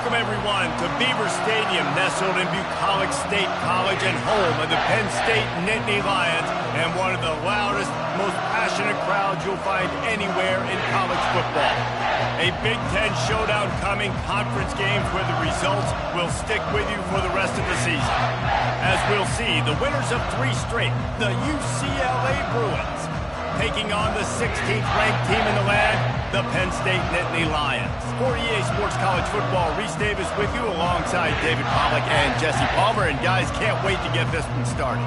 Welcome, everyone, to Beaver Stadium, nestled in Bucolic State College and home of the Penn State Nittany Lions, and one of the loudest, most passionate crowds you'll find anywhere in college football. A Big Ten showdown coming, conference games where the results will stick with you for the rest of the season. As we'll see, the winners of 3 straight, the UCLA Bruins, taking on the 16th ranked team in the land, the Penn State Nittany Lions. For EA Sports College Football, Reese Davis with you alongside David Pollack and Jesse Palmer. And guys, can't wait to get this one started.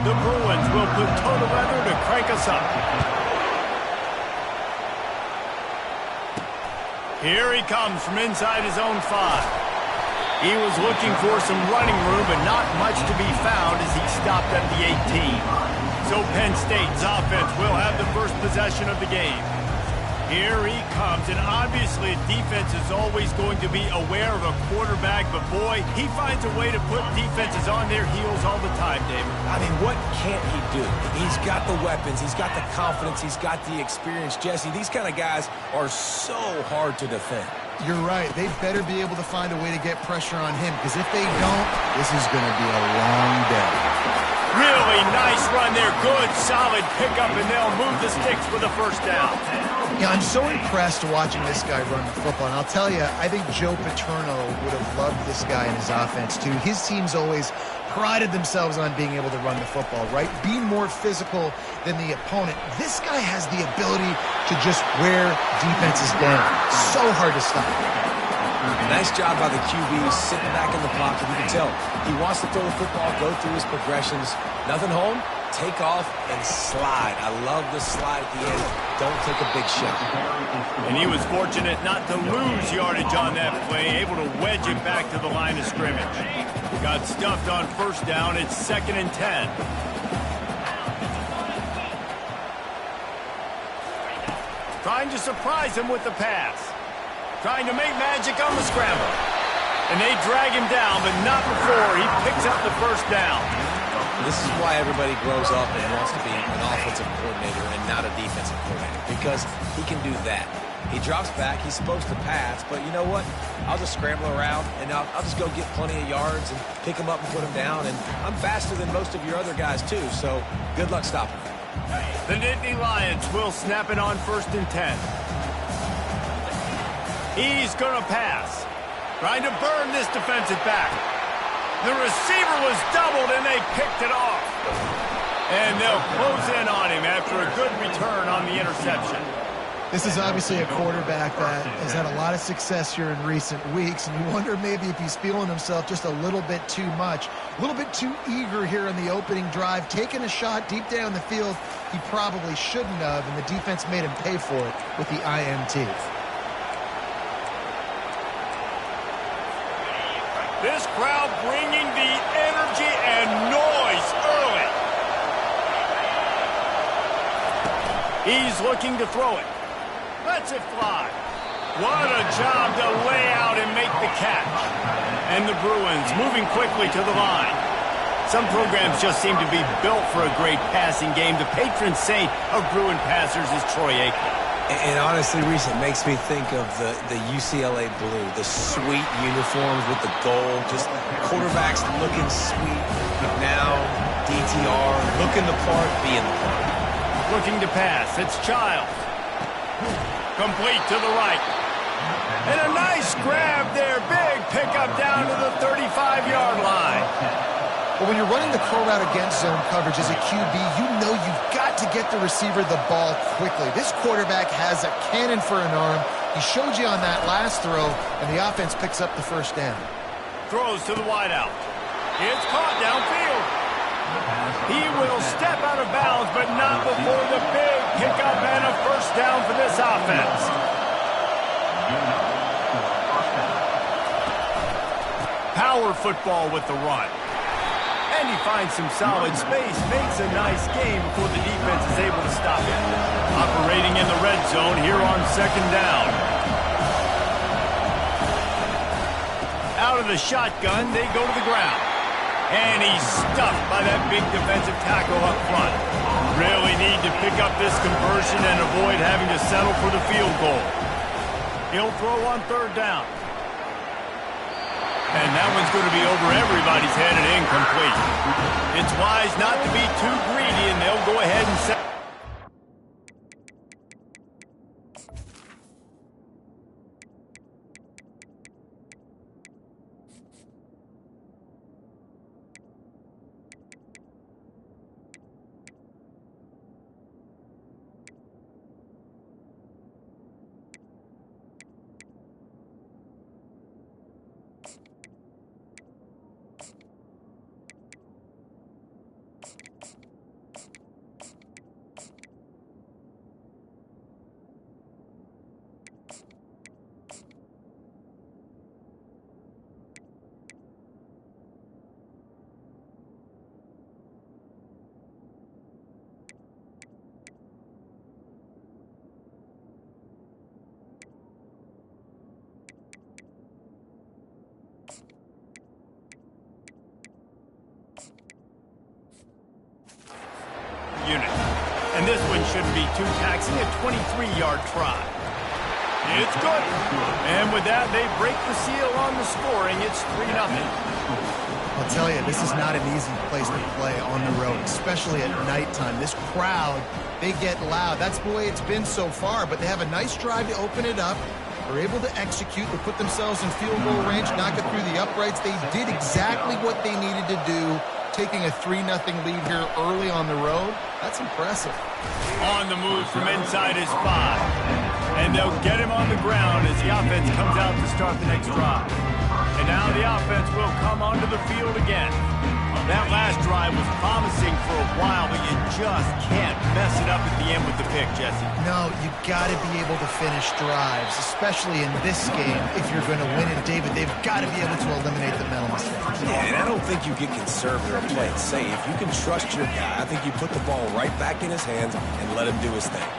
The Bruins will put toe to leather to crank us up. Here he comes from inside his own 5. He was looking for some running room, but not much to be found as he stopped at the 18. So Penn State's offense will have the first possession of the game. Here he comes, and obviously defense is always going to be aware of a quarterback, but boy, he finds a way to put defenses on their heels all the time, David. I mean, what can't he do? He's got the weapons, he's got the confidence, he's got the experience. Jesse, these kind of guys are so hard to defend. You're right. They better be able to find a way to get pressure on him, because if they don't, this is going to be a long day. Really nice run there. Good, solid pickup, and they'll move the sticks for the first down. Yeah, I'm so impressed watching this guy run the football. And I'll tell you, I think Joe Paterno would have loved this guy in his offense, too. His teams always prided themselves on being able to run the football, right? Be more physical than the opponent. This guy has the ability to just wear defenses down. So hard to stop. Nice job by the QB, sitting back in the pocket. You can tell he wants to throw the football, go through his progressions. Nothing home, take off and slide. I love the slide at the end. Don't take a big shot. And he was fortunate not to lose yardage on that play, able to wedge it back to the line of scrimmage. Got stuffed on first down. It's 2nd and 10. Trying to surprise him with the pass. Trying to make magic on the scramble. And they drag him down, but not before he picks up the first down. This is why everybody grows up and wants to be an offensive coordinator and not a defensive coordinator, because he can do that. He drops back, he's supposed to pass, but you know what? I'll just scramble around, and I'll just go get plenty of yards and pick him up and put him down, and I'm faster than most of your other guys too, so good luck stopping him. The Nittany Lions will snap it on 1st and 10. He's going to pass. Trying to burn this defensive back. The receiver was doubled, and they picked it off. And they'll close in on him after a good return on the interception. This is obviously a quarterback that has had a lot of success here in recent weeks, and you wonder maybe if he's feeling himself just a little bit too much, a little bit too eager here in the opening drive, taking a shot deep down the field he probably shouldn't have, and the defense made him pay for it with the INT. This crowd bringing the energy and noise early. He's looking to throw it. Lets it fly. What a job to lay out and make the catch. And the Bruins moving quickly to the line. Some programs just seem to be built for a great passing game. The patron saint of Bruin passers is Troy Aikman. And honestly, Reese, it makes me think of the UCLA blue, the sweet uniforms with the gold, just quarterbacks looking sweet. Now, DTR, looking the part, being the part. Looking to pass, it's Childs. Complete to the right. And a nice grab there, big pickup down to the 35-yard line. But when you're running the curl route against zone coverage as a QB, you know you've got to get the receiver the ball quickly. This quarterback has a cannon for an arm. He showed you on that last throw, and the offense picks up the first down. Throws to the wideout. It's caught downfield. He will step out of bounds, but not before the big pickup and a first down for this offense. Power football with the run. And he finds some solid space, makes a nice game before the defense is able to stop him. Operating in the red zone here on 2nd down. Out out of the shotgun, they go to the ground. And he's stuffed by that big defensive tackle up front. Really need to pick up this conversion and avoid having to settle for the field goal. He'll throw on third down. And that one's going to be over everybody's head and incomplete. It's wise not to be too greedy, and they'll go ahead and set. Unit. And this one shouldn't be too taxing, a 23-yard try. It's good. And with that, they break the seal on the scoring. It's 3-0. I'll tell you, this is not an easy place to play on the road, especially at nighttime. This crowd, they get loud. That's the way it's been so far, but they have a nice drive to open it up. They're able to execute. They put themselves in field goal range, knock it through the uprights. They did exactly what they needed to do, taking a 3-0 lead here early on the road. That's impressive. On the move from inside his 5. And they'll get him on the ground as the offense comes out to start the next drive. And now the offense will come onto the field again. That last drive was promising for a while, but you just can't mess it up at the end with the pick, Jesse. No, you got to be able to finish drives, especially in this game. If you're going to win it, David, they've got to be able to eliminate the mental mistakes. Yeah, and I don't think you get conservative and play it safe. You can trust your guy. I think you put the ball right back in his hands and let him do his thing.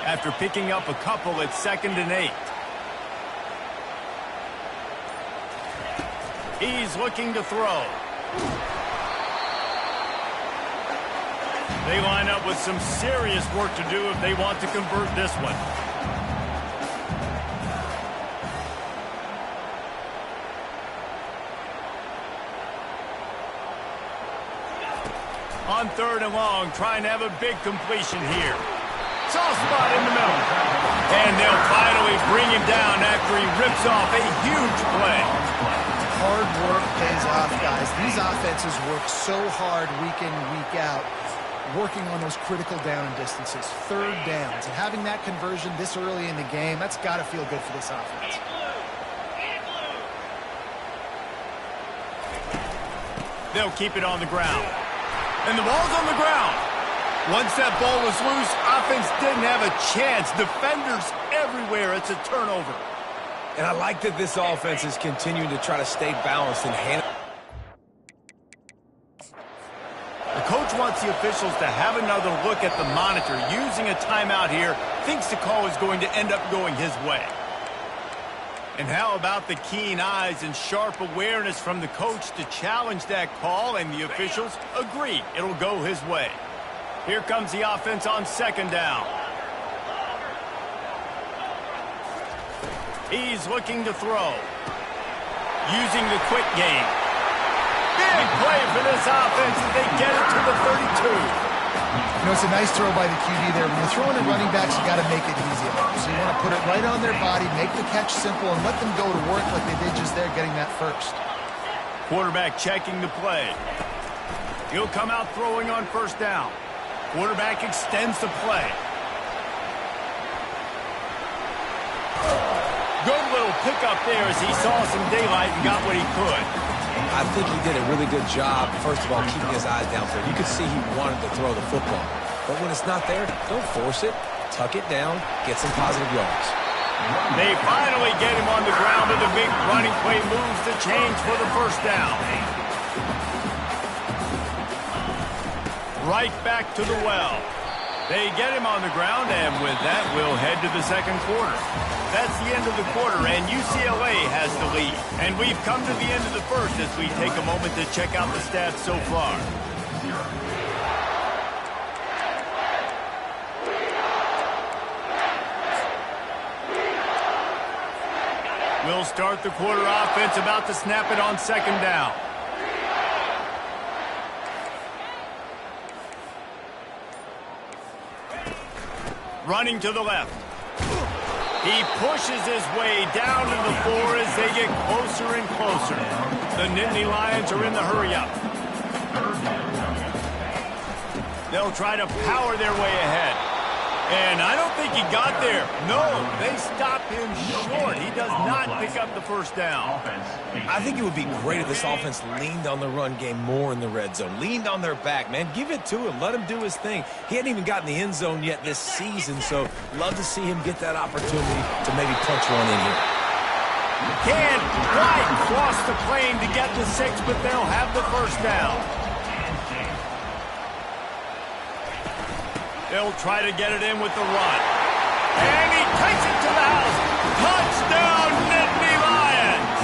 After picking up a couple, it's 2nd and 8. He's looking to throw. They line up with some serious work to do if they want to convert this one. On 3rd and long, trying to have a big completion here. Soft spot in the middle. And they'll finally bring him down after he rips off a huge play. Hard work pays off, guys. These offenses work so hard week in, week out, working on those critical down distances, 3rd downs. And having that conversion this early in the game, that's got to feel good for this offense. They'll keep it on the ground. And the ball's on the ground. Once that ball was loose, offense didn't have a chance. Defenders everywhere. It's a turnover. And I like that this offense is continuing to try to stay balanced and handle. The coach wants the officials to have another look at the monitor. Using a timeout here, thinks the call is going to end up going his way. And how about the keen eyes and sharp awareness from the coach to challenge that call, and the officials agree it'll go his way. Here comes the offense on 2nd down. He's looking to throw. Using the quick game. Big play for this offense as they get it to the 32. You know, it's a nice throw by the QB there. When you're throwing at running backs, you got to make it easy. So you want to put it right on their body, make the catch simple, and let them go to work like they did just there, getting that first. Quarterback checking the play. He'll come out throwing on 1st down. Quarterback extends the play. Good little pickup there as he saw some daylight and got what he could. I think he did a really good job, first of all, keeping his eyes downfield. You could see he wanted to throw the football. But when it's not there, don't force it. Tuck it down, get some positive yards. They finally get him on the ground with a big running play, moves the chains for the 1st down. Right back to the well. They get him on the ground, and with that, we'll head to the second quarter. That's the end of the quarter, and UCLA has the lead. And we've come to the end of the first as we take a moment to check out the stats so far. We'll start the quarter offense, about to snap it on second down. Running to the left. He pushes his way down to the floor as they get closer and closer. The Nittany Lions are in the hurry-up. They'll try to power their way ahead. And I don't think he got there. No, they stop him short. He does not pick up the first down. I think it would be great if this offense leaned on the run game more in the red zone. Leaned on their back, man. Give it to him. Let him do his thing. He hadn't even gotten the end zone yet this season, so love to see him get that opportunity to maybe punch one in here. Can't quite cross the plane to get to 6, but they'll have the first down. They'll try to get it in with the run. And he takes it to the house. Touchdown, Nittany Lions!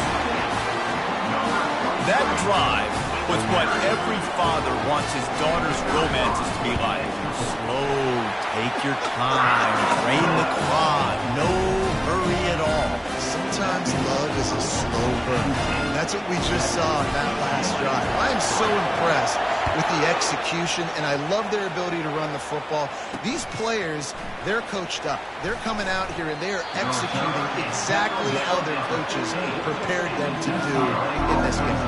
That drive was what every father wants his daughter's romances to be like. Slow, take your time, drain the clock, no hurry at all. Sometimes love is a slow burn. That's what we just saw in that last drive. I am so impressed with the execution, and I love their ability to run the football. These players, they're coached up. They're coming out here, and they are executing exactly how their coaches prepared them to do in this game.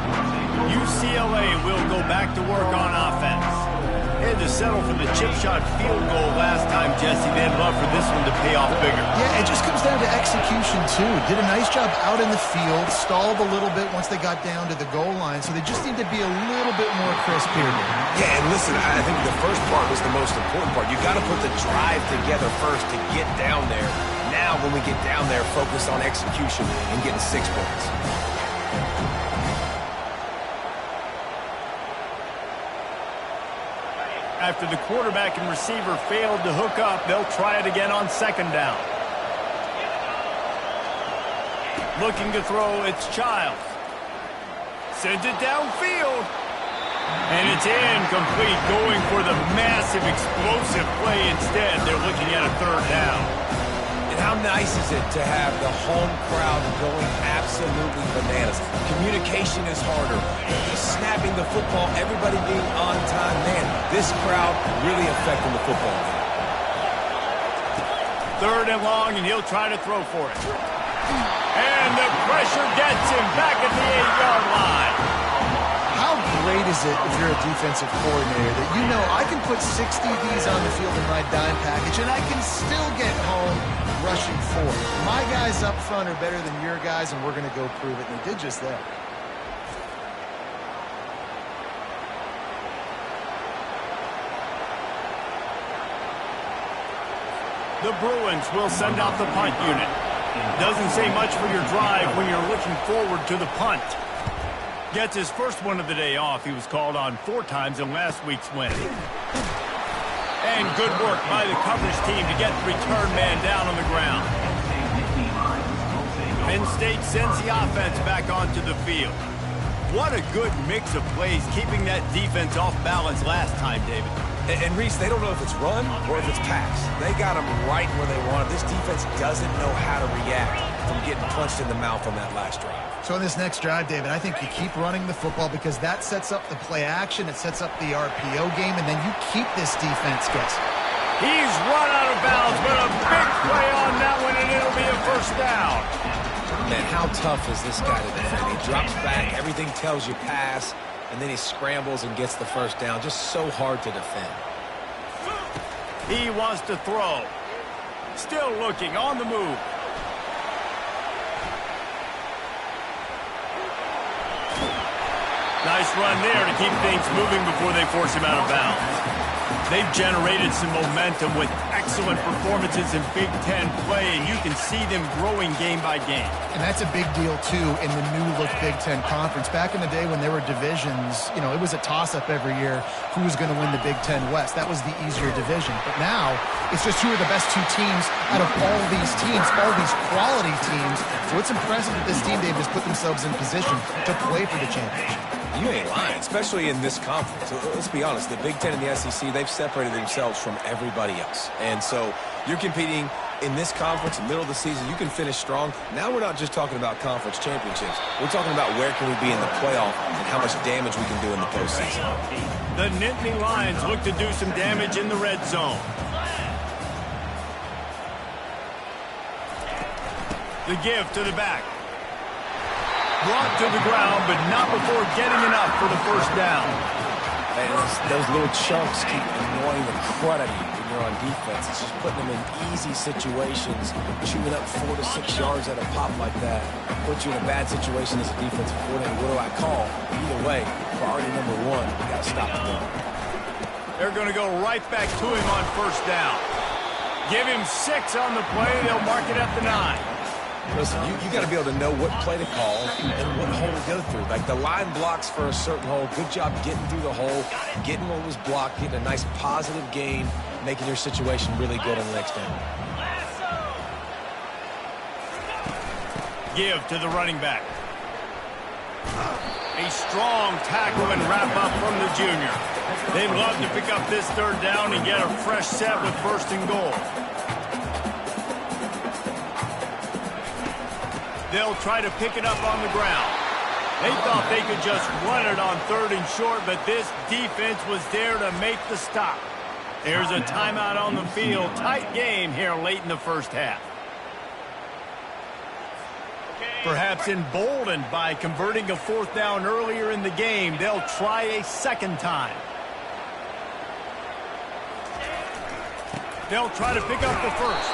UCLA will go back to work on offense. Had to settle for the chip shot field goal last time, Jesse. They'd love for this one to pay off bigger. Yeah, it just comes down to execution, too. Did a nice job out in the field, stalled a little bit once they got down to the goal line, so they just need to be a little bit more crisp here. Yeah, and listen, I think the first part was the most important part. You got to put the drive together first to get down there. Now, when we get down there, focus on execution and getting 6 points. After the quarterback and receiver failed to hook up, they'll try it again on second down. Looking to throw, it's Childs. Sends it downfield. And it's incomplete, going for the massive explosive play instead. They're looking at a third down. And how nice is it to have the home crowd going absolutely bananas? Communication is harder. Just snapping the football, everybody being on time. Man, this crowd really affecting the football game. Third and long, and he'll try to throw for it. And the pressure gets him back at the 8-yard line. How great is it if you're a defensive coordinator that you know I can put 6 DBs on the field in my dime package and I can still get home rushing 4. My guys up front are better than your guys, and we're going to go prove it. And they did just that. The Bruins will send out the punt unit. Doesn't say much for your drive when you're looking forward to the punt. Gets his first one of the day off. He was called on 4 times in last week's win. And good work by the coverage team to get the return man down on the ground. Penn State sends the offense back onto the field. What a good mix of plays, keeping that defense off balance last time, David. And Reese, they don't know if it's run or if it's pass. They got them right where they want it. This defense doesn't know how to react from getting punched in the mouth on that last drive. So in this next drive, David, I think you keep running the football because that sets up the play action, it sets up the RPO game, and then you keep this defense guessing. He's run out of bounds, but a big play on that one, and it'll be a first down. Man, how tough is this guy to defend? He drops back, everything tells you pass, and then he scrambles and gets the first down. Just so hard to defend. He wants to throw. Still looking, on the move. Nice run there to keep things moving before they force him out of bounds. They've generated some momentum with excellent performances in Big Ten play, and you can see them growing game by game. And that's a big deal, too, in the new-look Big Ten Conference. Back in the day when there were divisions, it was a toss-up every year who was going to win the Big Ten West. That was the easier division. But now, it's just who are the best two teams out of all these teams, all these quality teams. So it's impressive that this team, they've just put themselves in position to play for the championship. You ain't lying, especially in this conference. Let's be honest, the Big Ten and the SEC, they've separated themselves from everybody else. And so you're competing in this conference, middle of the season, you can finish strong. Now we're not just talking about conference championships. We're talking about where can we be in the playoff and how much damage we can do in the postseason. The Nittany Lions look to do some damage in the red zone. The give to the back. Brought to the ground, but not before getting enough for the first down. And those little chunks keep annoying the crud out of you when you're on defense. It's just putting them in easy situations, chewing up 4 to 6 yards at a pop like that. Puts you in a bad situation as a defensive coordinator. What do I call? Either way, priority number one, you got to stop the run. They're going to go right back to him on first down. Give him 6 on the play. They'll mark it at the 9. Listen, you got to be able to know what play to call and what hole to go through. Like the line blocks for a certain hole. Good job getting through the hole, getting what was blocked, getting a nice positive gain, making your situation really good on the next down. Give to the running back. A strong tackle and wrap up from the junior. They'd love to pick up this third down and get a fresh set with first and goal. They'll try to pick it up on the ground. They thought they could just run it on third and short, but this defense was there to make the stop. There's a timeout on the field. Tight game here late in the first half. Perhaps emboldened by converting a fourth down earlier in the game, they'll try a second time. They'll try to pick up the first.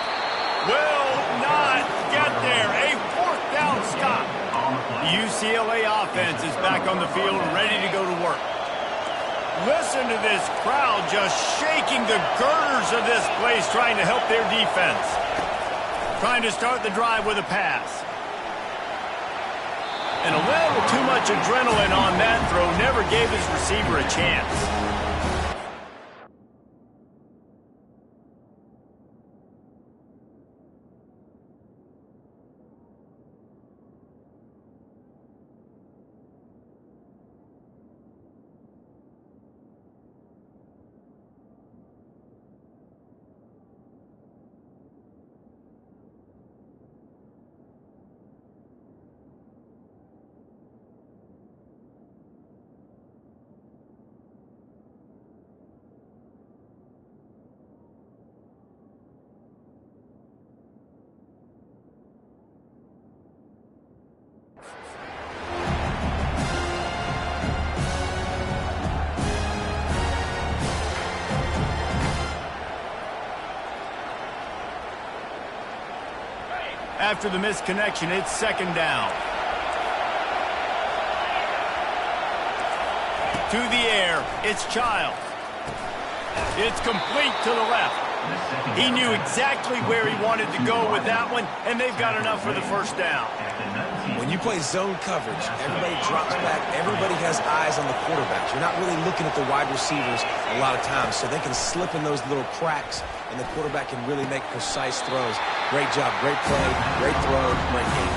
Will not get there. A fourth down stop. The UCLA offense is back on the field and ready to go to work. Listen to this crowd just shaking the girders of this place trying to help their defense. Trying to start the drive with a pass. And a little too much adrenaline on that throw never gave his receiver a chance. After the misconnection, it's second down. To the air, it's Childs. It's complete to the left. He knew exactly where he wanted to go with that one, and they've got enough for the first down. When you play zone coverage, everybody drops back. Everybody has eyes on the quarterbacks. You're not really looking at the wide receivers a lot of times, so they can slip in those little cracks, and the quarterback can really make precise throws. Great job, great play, great throw, great game.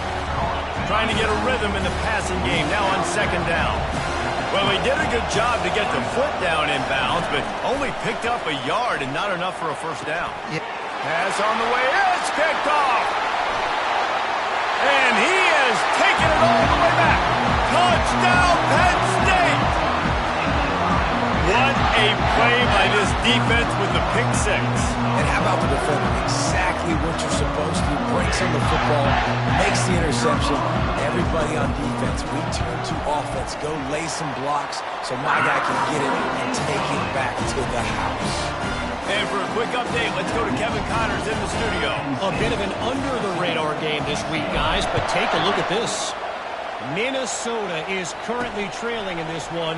Trying to get a rhythm in the passing game now on second down. Well, he did a good job to get the foot down in bounds, but only picked up a yard and not enough for a first down. Yeah. Pass on the way. It's picked off. And he has taken it all the way back. Touchdown, Penn State. What a play by this defense with the pick six. And how about the defender? Exactly what you're supposed to. Breaks on the football, makes the interception. Everybody on defense, we turn to offense. Go lay some blocks so my guy can get it and take it back to the house. And for a quick update, let's go to Kevin Connors in the studio. A bit of an under-the-radar game this week, guys, but take a look at this. Minnesota is currently trailing in this one,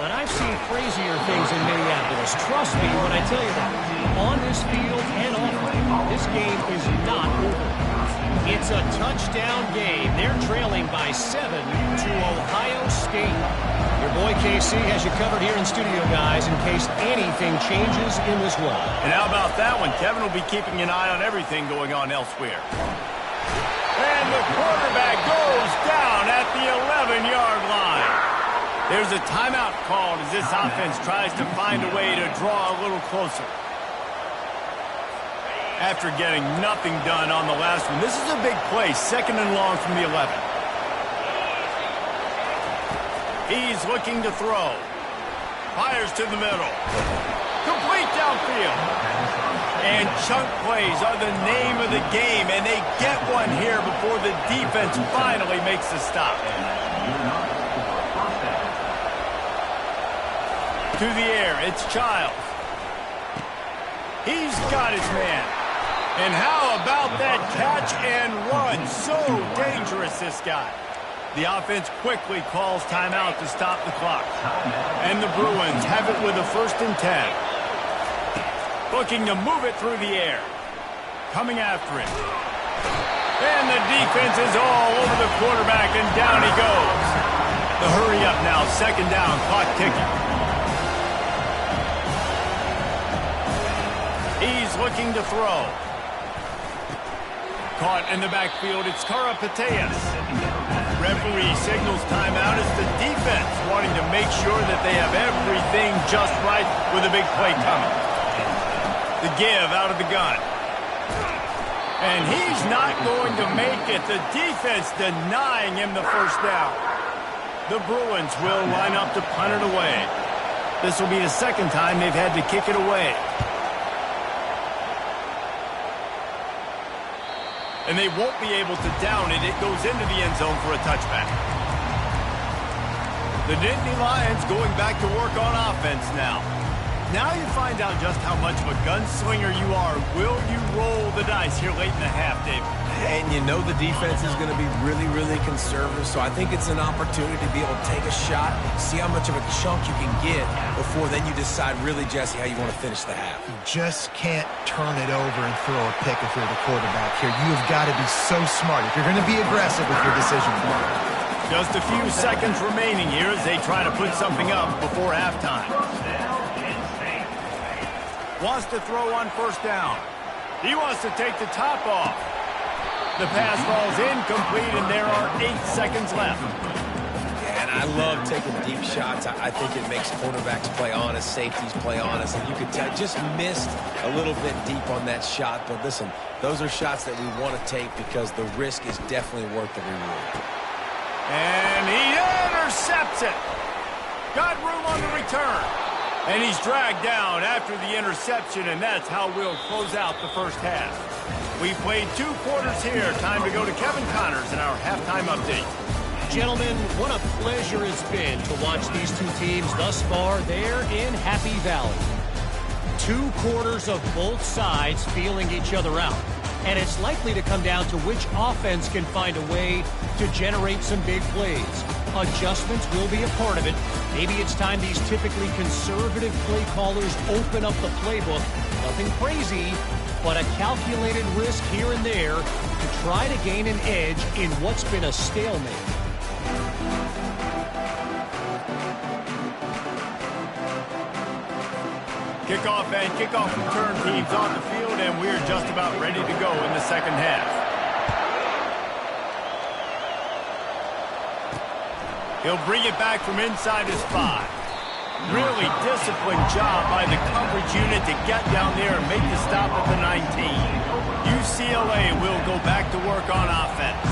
But I've seen crazier things in Minneapolis. Trust me when I tell you that. On this field and off of it, this game is not over. It's a touchdown game. They're trailing by 7 to Ohio State. Your boy KC has you covered here in studio, guys, in case anything changes in this one. And how about that one? Kevin will be keeping an eye on everything going on elsewhere. And the quarterback goes down at the 11-yard line. There's a timeout called as this offense tries to find a way to draw a little closer. After getting nothing done on the last one, this is a big play, 2nd and long from the 11. He's looking to throw. Fires to the middle. Complete downfield. And chunk plays are the name of the game, and they get one here before the defense finally makes the stop. To the air, it's Childs. He's got his man. And how about that catch and run? So dangerous, this guy. The offense quickly calls timeout to stop the clock. And the Bruins have it with a 1st and 10. Looking to move it through the air. Coming after it. And the defense is all over the quarterback, and down he goes. The hurry up now, 2nd down, clock ticking. He's looking to throw. Caught in the backfield, it's Karapateas. Referee signals timeout as the defense wanting to make sure that they have everything just right with a big play coming. The give out of the gun. And he's not going to make it. The defense denying him the 1st down. The Bruins will line up to punt it away. This will be the 2nd time they've had to kick it away. And they won't be able to down it. It goes into the end zone for a touchback. The Nittany Lions going back to work on offense now. Now you find out just how much of a gunslinger you are. Will you roll the dice here late in the half, David? And you know the defense is going to be really, really conservative, so I think it's an opportunity to be able to take a shot, see how much of a chunk you can get before then you decide really, Jesse, how you want to finish the half. You just can't turn it over and throw a pick if you're the quarterback here. You have got to be so smart if you're going to be aggressive with your decision. Just a few seconds remaining here as they try to put something up before halftime. Wants to throw on 1st down. He wants to take the top off. The pass falls incomplete, and there are 8 seconds left. Yeah, and I love taking deep shots. I think it makes quarterbacks play honest, safeties play honest, and you could tell just missed a little bit deep on that shot. But listen, those are shots that we want to take because the risk is definitely worth the reward. And he intercepts it. Got room on the return. And he's dragged down after the interception, and that's how we'll close out the 1st half. We played 2 quarters here. Time to go to Kevin Connors in our halftime update. Gentlemen, what a pleasure it's been to watch these 2 teams thus far there in Happy Valley. 2 quarters of both sides feeling each other out. And it's likely to come down to which offense can find a way to generate some big plays. Adjustments will be a part of it. Maybe it's time these typically conservative play callers open up the playbook. Nothing crazy, but a calculated risk here and there to try to gain an edge in what's been a stalemate. Kickoff and kickoff return teams on the field, and we're just about ready to go in the 2nd half. He'll bring it back from inside his 5. Really disciplined job by the coverage unit to get down there and make the stop at the 19. UCLA will go back to work on offense.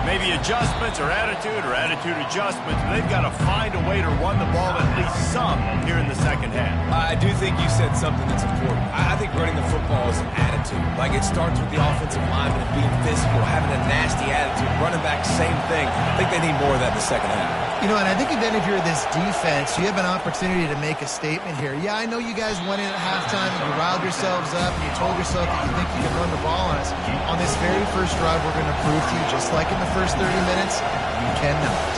Maybe adjustments or attitude adjustments, but they've got to find a way to run the ball at least some here in the 2nd half. I do think you said something that's important. I think running the football is an attitude. Like, it starts with the offensive lineman and being physical, having a nasty attitude. Running back, same thing. I think they need more of that in the 2nd half. You know, and I think then if you're this defense, you have an opportunity to make a statement here. Yeah, I know you guys went in at halftime and you riled yourselves up and you told yourself that you think you can run the ball on us. On this very first drive, we're going to prove to you, just like in the first 30 minutes, you cannot.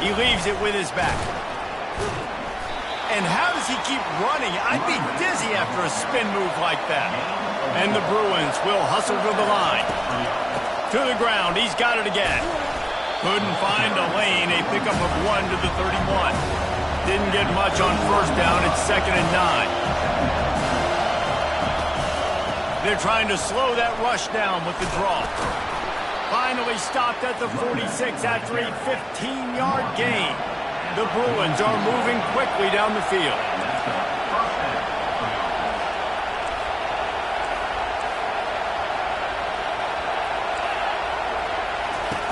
He leaves it with his back. And how does he keep running? I'd be dizzy after a spin move like that. And the Bruins will hustle to the line. To the ground, he's got it again. Couldn't find a lane, a pickup of 1 to the 31. Didn't get much on first down, it's 2nd and 9. They're trying to slow that rush down with the draw. Finally stopped at the 46 after a 15-yard gain. The Bruins are moving quickly down the field.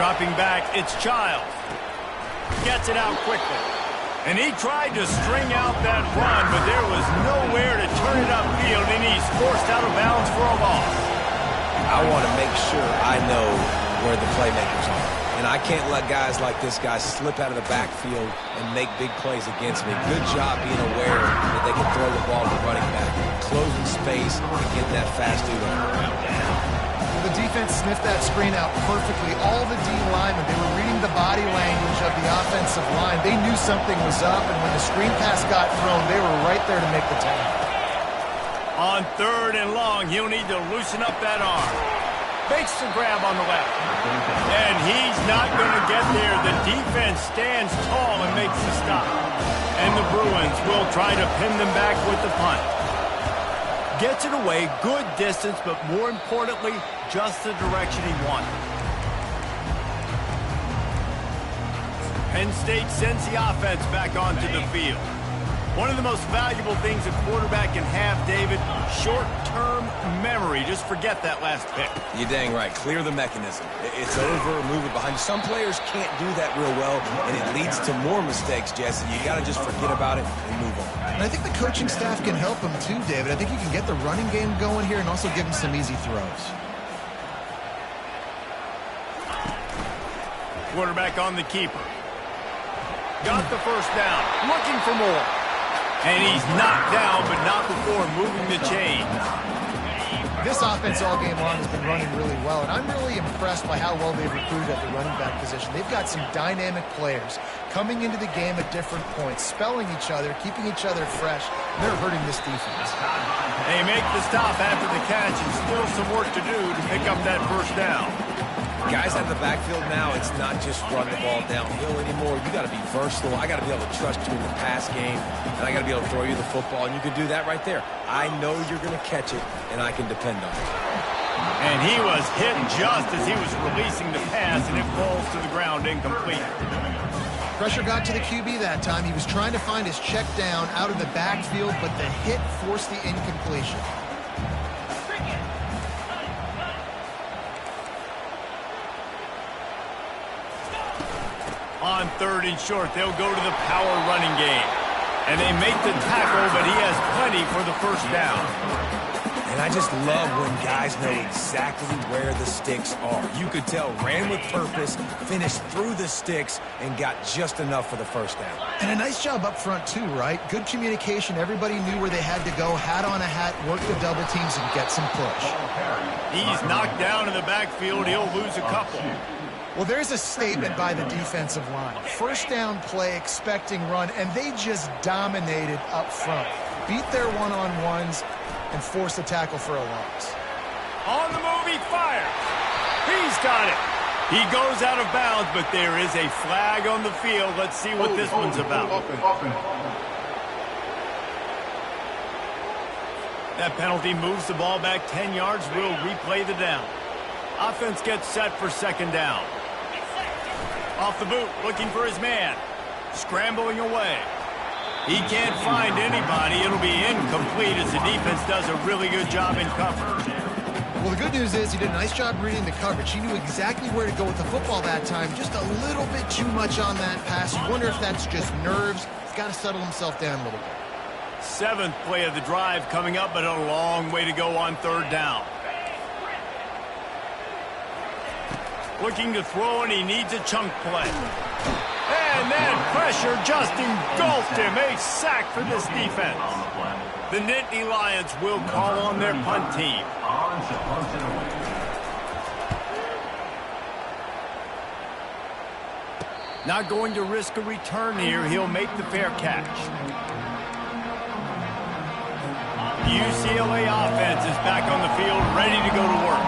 Dropping back, it's Childs. Gets it out quickly. And he tried to string out that run, but there was nowhere to turn it upfield, and he's forced out of bounds for a loss. I want to make sure I know where the playmakers are. And I can't let guys like this guy slip out of the backfield and make big plays against me. Good job being aware that they can throw the ball to the running back, closing space, and get that fast dude on the ground. The defense sniffed that screen out perfectly. All the D linemen, they were reading the body language of the offensive line. They knew something was up, and when the screen pass got thrown, they were right there to make the tackle. On 3rd and long, he'll need to loosen up that arm. Makes the grab on the left. And he's not going to get there. The defense stands tall and makes the stop. And the Bruins will try to pin them back with the punt. Gets it away, good distance, but more importantly, just the direction he wanted. Penn State sends the offense back onto the field. One of the most valuable things a quarterback can have, David, short-term memory. Just forget that last pick. You're dang right. Clear the mechanism. It's over, move it behind you. Some players can't do that real well, and it leads to more mistakes, Jesse. You got to just forget about it and move on. And I think the coaching staff can help him too, David. I think you can get the running game going here and also give him some easy throws. Quarterback on the keeper. Got the first down. Looking for more. And he's knocked down, but not before moving the chains. This offense all game long has been running really well, and I'm really impressed by how well they've recruited at the running back position. They've got some dynamic players coming into the game at different points, spelling each other, keeping each other fresh, and they're hurting this defense. They make the stop after the catch, and still some work to do to pick up that first down. Guys out of the backfield now, it's not just run the ball downhill anymore. You got to be versatile. I got to be able to trust you in the pass game, and I got to be able to throw you the football, and you can do that right there. I know you're going to catch it, and I can depend on it. And he was hit just as he was releasing the pass, and it falls to the ground incomplete. Pressure got to the QB that time. He was trying to find his check down out of the backfield, but the hit forced the incompletion. On 3rd and short, they'll go to the power running game. And they make the tackle, but he has plenty for the first down. And I just love when guys know exactly where the sticks are. You could tell, ran with purpose, finished through the sticks, and got just enough for the first down. And a nice job up front, too, right? Good communication. Everybody knew where they had to go, hat on a hat, work the double teams, and get some push. He's knocked down in the backfield. He'll lose a couple. Well, there's a statement by the defensive line. First down play, expecting run, and they just dominated up front. Beat their one-on-ones and forced the tackle for a loss. On the move, he fires. He's got it. He goes out of bounds, but there is a flag on the field. Let's see what this one's about. That penalty moves the ball back 10 yards. We'll replay the down. Offense gets set for second down. Off the boot, looking for his man. Scrambling away. He can't find anybody. It'll be incomplete as the defense does a really good job in cover. Well, the good news is he did a nice job reading the coverage. He knew exactly where to go with the football that time. Just a little bit too much on that pass. You wonder if that's just nerves. He's got to settle himself down a little bit. 7th play of the drive coming up, but a long way to go on 3rd down. Looking to throw, and he needs a chunk play. And that pressure just engulfed him. A sack for this defense. The Nittany Lions will call on their punt team. Not going to risk a return here. He'll make the fair catch. UCLA offense is back on the field, ready to go to work.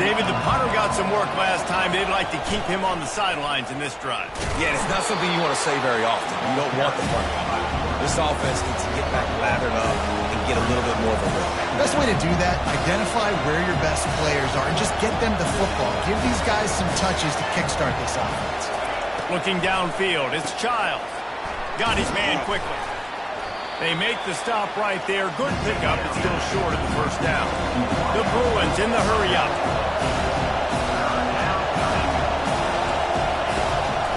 David, the punter got some work last time. They'd like to keep him on the sidelines in this drive. Yeah, it's not something you want to say very often. You don't want the punter. This offense needs to get back lathered up and get a little bit more of a rhythm. Best way to do that, identify where your best players are and just get them the football. Give these guys some touches to kickstart this offense. Looking downfield, it's Childs. Got his man quickly. They make the stop right there. Good pickup, but still short of the first down. The Bruins in the hurry-up.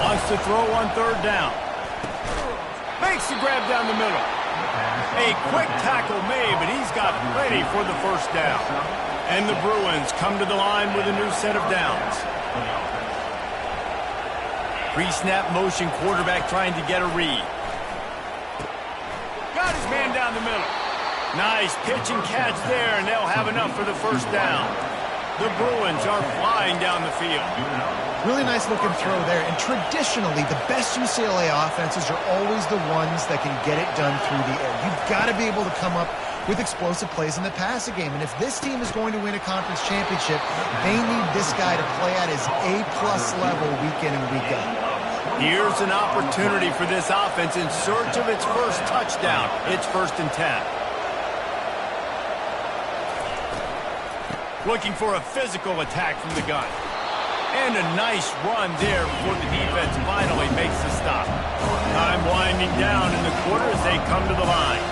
Wants to throw on third down. Makes the grab down the middle. A quick tackle made, but he's got plenty for the first down. And the Bruins come to the line with a new set of downs. Pre-snap motion, quarterback trying to get a read. Got his man down the middle. Nice pitch and catch there, and they'll have enough for the first down. The Bruins are flying down the field. Really nice looking throw there. And traditionally, the best UCLA offenses are always the ones that can get it done through the air. You've got to be able to come up with explosive plays in the passing game. And if this team is going to win a conference championship, they need this guy to play at his A-plus level week in and week out. Here's an opportunity for this offense in search of its first touchdown. It's 1st and 10. Looking for a physical attack from the gun. And a nice run there before the defense finally makes the stop. Time winding down in the quarter as they come to the line.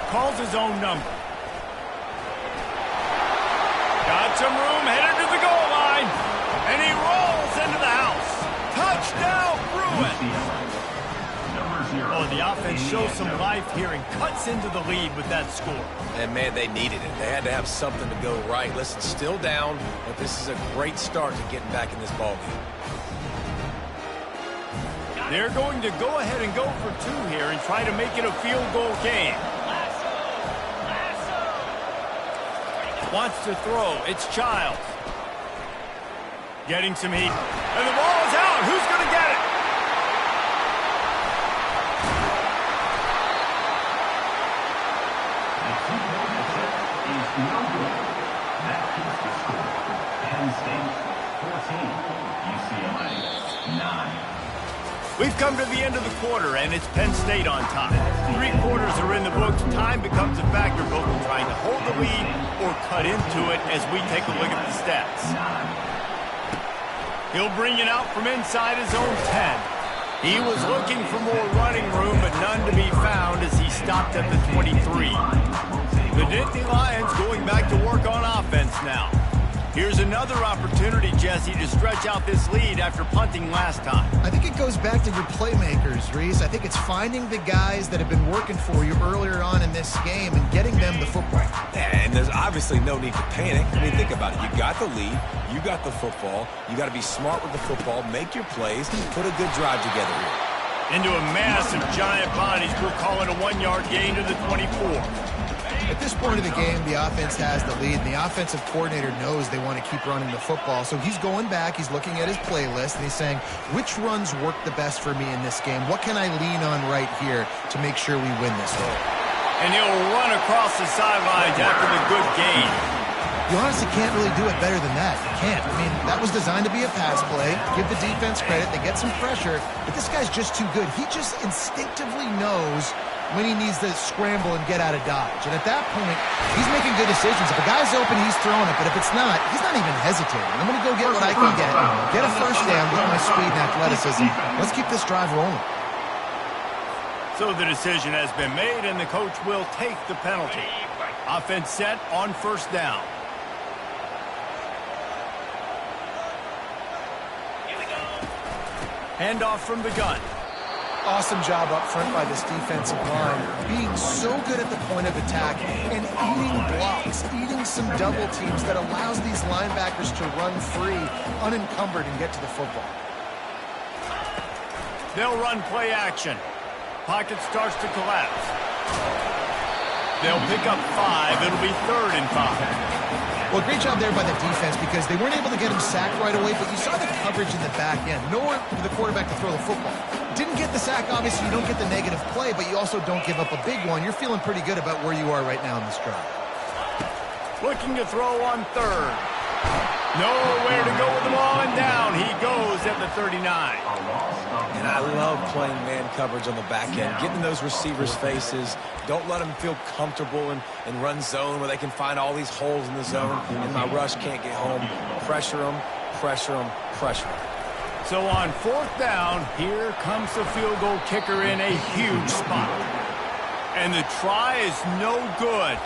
Calls his own number. Got some room, headed to the goal line. And he rolls into the house. Touchdown, Bruins. Oh, the offense shows some life here and cuts into the lead with that score. And, man, they needed it. They had to have something to go right. Listen, still down, but this is a great start to getting back in this ballgame. They're going to go ahead and go for two here and try to make it a field goal game. Wants to throw. It's Childs. Getting some heat. And the ball is out. Who's going to get it? We've come to the end of the quarter, and it's Penn State on top. 3 quarters are in the books. Time becomes a factor both in trying to hold the lead or cut into it as we take a look at the stats. He'll bring it out from inside his own 10. He was looking for more running room, but none to be found as he stopped at the 23. The Nittany Lions going back to work on offense now. Here's another opportunity, Jesse, to stretch out this lead after punting last time. I think it goes back to your playmakers, Reese. I think it's finding the guys that have been working for you earlier on in this game and getting them the football. And there's obviously no need to panic. I mean, think about it. You got the lead. You got the football. You got to be smart with the football, make your plays, put a good drive together here. Into a massive giant bodies. We'll call it a 1-yard gain to the 24. At this point of the game, the offense has the lead, and the offensive coordinator knows they want to keep running the football. So he's going back, he's looking at his playlist, and he's saying, which runs work the best for me in this game? What can I lean on right here to make sure we win this one? And he'll run across the sidelines after the good gain. You honestly can't really do it better than that. You can't. I mean, that was designed to be a pass play. Give the defense credit. They get some pressure, but this guy's just too good. He just instinctively knows when he needs to scramble and get out of dodge. And at that point, he's making good decisions. If a guy's open, he's throwing it. But if it's not, he's not even hesitating. I'm going to go get what I can get a first down with my speed and athleticism. Let's keep this drive rolling. So the decision has been made, and the coach will take the penalty. Offense set on first down. Handoff from the gun. Awesome job up front by this defensive line, being so good at the point of attack and eating blocks, eating some double teams that allows these linebackers to run free, unencumbered, and get to the football. They'll run play action. Pocket starts to collapse. They'll pick up 5. It'll be 3rd and 5. Well, great job there by the defense because they weren't able to get him sacked right away, but you saw the coverage in the back end. Nowhere for the quarterback to throw the football. Didn't get the sack, obviously. You don't get the negative play, but you also don't give up a big one. You're feeling pretty good about where you are right now in this drive. Looking to throw on 3rd. Nowhere to go with the ball, and down he goes at the 39. And I love playing man coverage on the back end, getting those receivers' faces. Don't let them feel comfortable and run zone where they can find all these holes in the zone, and my rush can't get home. Pressure them, pressure them, pressure them. So on 4th down, here comes the field goal kicker in a huge spot. And the try is no good.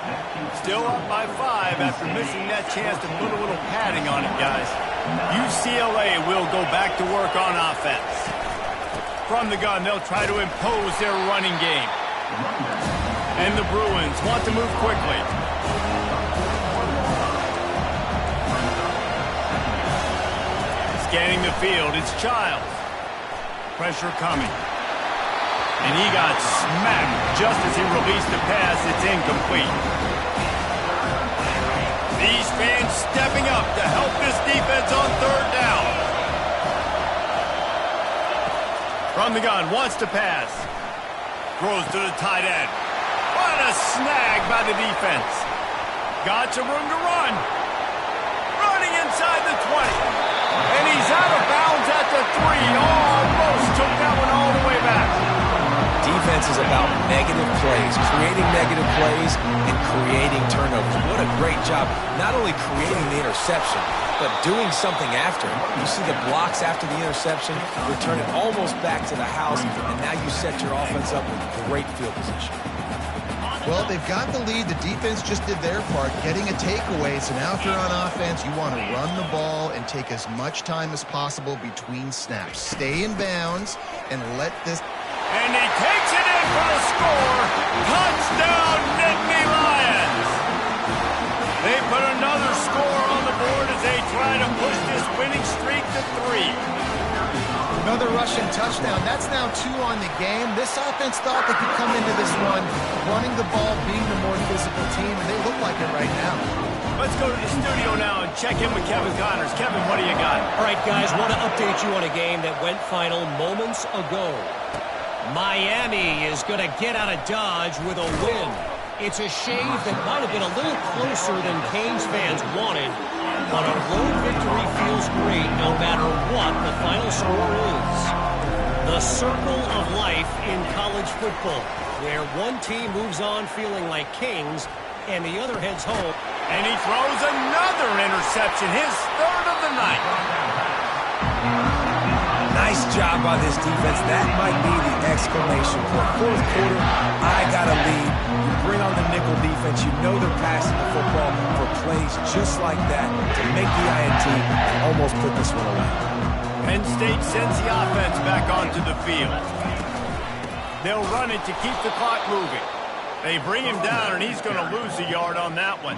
Still up by 5 after missing that chance to put a little padding on it, guys. UCLA will go back to work on offense. From the gun, they'll try to impose their running game. And the Bruins want to move quickly. Scanning the field, it's Childs. Pressure coming. And he got smacked just as he released the pass. It's incomplete. These fans stepping up to help this defense on 3rd down. From the gun, wants to pass. Throws to the tight end. What a snag by the defense. Got some room to run. Running inside the 20. And he's out of bounds at the 3. Almost took that one all the way back. Defense is about negative plays, creating negative plays, and creating turnovers. What a great job, not only creating the interception, but doing something after. You see the blocks after the interception, return it almost back to the house, and now you set your offense up with great field position. Well, they've got the lead. The defense just did their part, getting a takeaway. So now if you're on offense, you want to run the ball and take as much time as possible between snaps. Stay in bounds and let this... And he takes it in for the score. Touchdown, Nittany Lions. They put another score on the board as they try to push this winning streak to 3. Another rushing touchdown. That's now 2 on the game. This offense thought they could come into this one running the ball, being the more physical team, and they look like it right now. Let's go to the studio now and check in with Kevin Connors. Kevin, what do you got? All right, guys, want to update you on a game that went final moments ago. Miami is going to get out of Dodge with a win. It's a shave that might have been a little closer than Canes fans wanted, but a road victory feels great no matter what the final score is. The circle of life in college football, where one team moves on feeling like kings and the other heads home. And he throws another interception, his 3rd of the night. Nice job by this defense. That might be the exclamation point. 4th quarter, I got a lead. You bring on the nickel defense. You know they're passing the football for plays just like that to make the INT and almost put this one away. Penn State sends the offense back onto the field. They'll run it to keep the clock moving. They bring him down, and he's going to lose a yard on that one.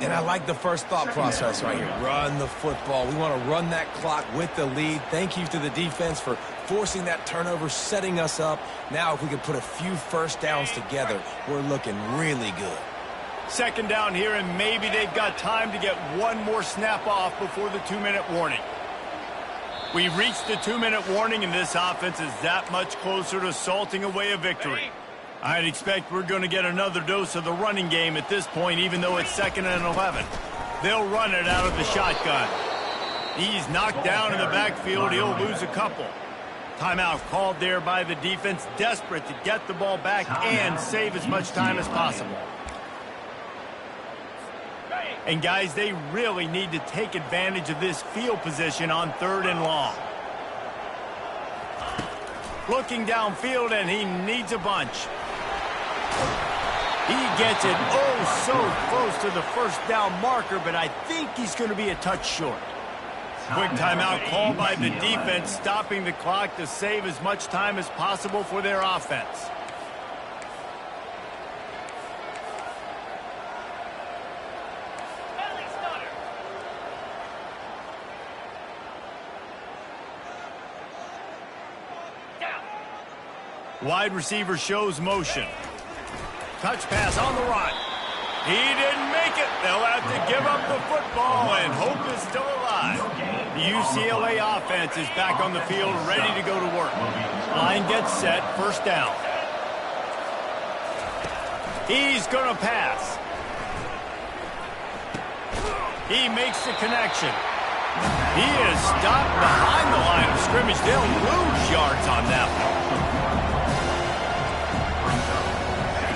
And I like the first thought process right here. Run the football. We want to run that clock with the lead. Thank you to the defense for forcing that turnover, setting us up. Now if we can put a few first downs together, we're looking really good. 2nd down here, and maybe they've got time to get one more snap off before the 2-minute warning. We've reached the 2-minute warning, and this offense is that much closer to salting away a victory. I'd expect we're going to get another dose of the running game at this point, even though it's 2nd and 11. They'll run it out of the shotgun. He's knocked down in the backfield. He'll lose a couple. Timeout called there by the defense, desperate to get the ball back and save as much time as possible. And, guys, they really need to take advantage of this field position on 3rd and long. Looking downfield, and he needs a bunch. He gets it so close to the 1st down marker, but I think he's going to be a touch short. Quick timeout called by the defense, stopping the clock to save as much time as possible for their offense. Wide receiver shows motion. touch pass on the run. He didn't make it. They'll have to give up the football, and hope is still alive. The UCLA offense is back on the field, ready to go to work. Line gets set, first down. He's going to pass. He makes the connection. He is stopped behind the line of scrimmage. They'll lose yards on that one.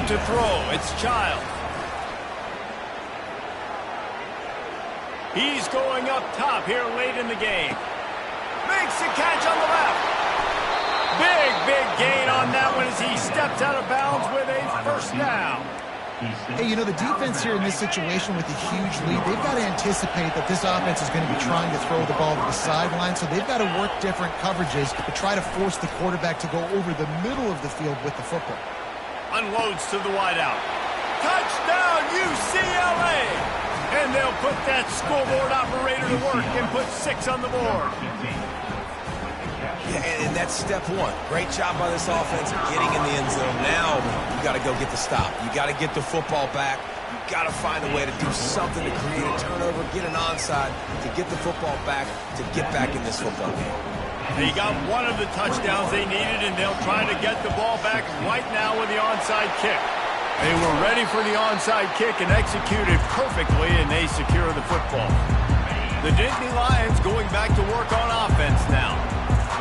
To throw, it's Child. He's going up top here late in the game. Makes the catch on the left. Big gain on that one as he steps out of bounds with a first down. Hey, you know, the defense here in this situation with a huge lead, they've got to anticipate that this offense is going to be trying to throw the ball to the sideline, so they've got to work different coverages to try to force the quarterback to go over the middle of the field with the football. Unloads to the wideout. Touchdown, UCLA! And they'll put that scoreboard operator to work and put 6 on the board. Yeah, and that's step one. Great job by this offense getting in the end zone. Now you got to go get the stop. You got to get the football back. You got to find a way to do something to create a turnover, get an onside, to get the football back, to get back in this football game. They got one of the touchdowns they needed, and they'll try to get the ball back right now with the onside kick. They were ready for the onside kick and executed perfectly, and they secure the football. The Nittany Lions going back to work on offense now.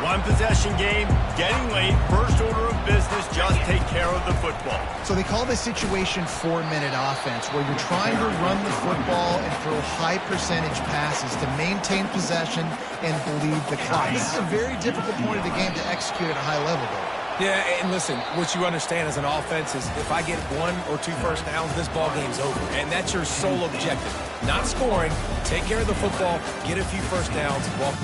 One possession game, getting late, first order of business, just take care of the football. So they call this situation 4-minute offense, where you're trying to run the football and throw high percentage passes to maintain possession and bleed the clock. This is a very difficult point of the game to execute at a high level, though. Yeah, and listen, what you understand as an offense is if I get 1 or 2 first downs, this ball game's over. And that's your sole objective. Not scoring, take care of the football, get a few first downs, walk.